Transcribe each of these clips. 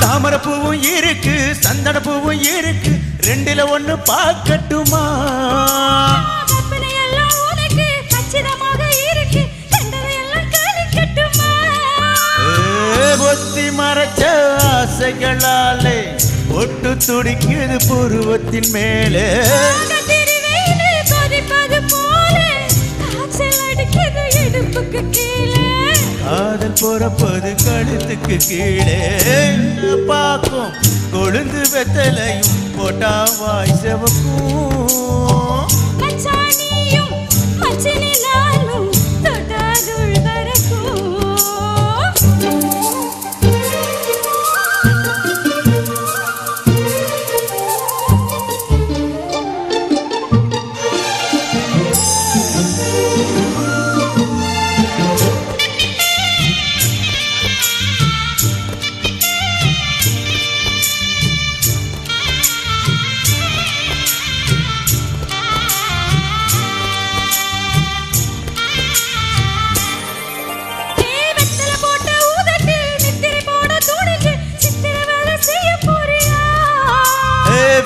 தாமரப்பூவும் இருக்கு சந்தனப்பூவும் இருக்கு ரெண்டுல ஒண்ணு பார்க்கட்டுமா ஒத்தி மறைச்ச ஆசைகளாலே ஒட்டு துடிக்குது புருவத்தின் மேலே காதல் பொறப்பது கழுத்துக்கு கீழே பார்க்கும் கொழுந்து வெத்தலையும் போட்டா வாய் செவக்கும்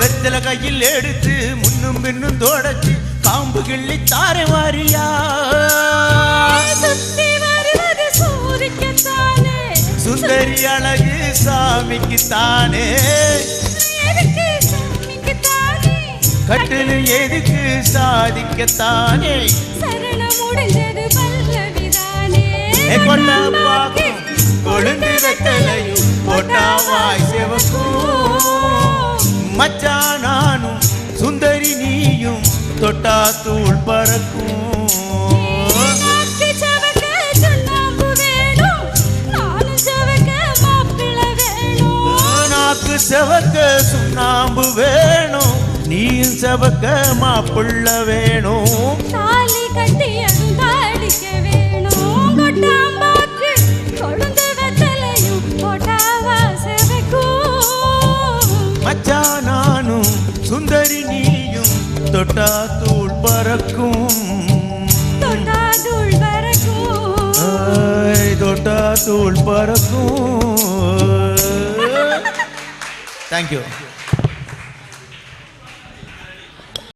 வெத்தல கையில் எடுத்து முன்னும் பின்னும் தோடச்சு காம்பு கிள்ளி தாரை வாரியா சுந்தரி அழகு சாமிக்கு தானே கட்டில் எதுக்கு சாதிக்கத்தானே கொண்ட பாக்கும் கொழுந்து வெத்தலையும் போட்டா வாய் செவக்கும் மச்சா நானும் சுந்தரி நீயும் தொட்டா தூள் பறக்கும் நாக்கு செவக்க சுண்ணாம்பு வேணும் நீயும் செவக்க மாப்பிள்ள வேணும் தாலி கட்டி அடிக்க வேணும் கொட்டாம்பாக்கு கொழுந்து வெத்தலையும் போட்டாவா செவக்கும் மச்சா நானும் சுந்தரி நீயும் தொட்டா தூள் பறக்கும் தொட்டா தூள் பறக்கும் தொட்டா தூள் பறக்கும். Thank you.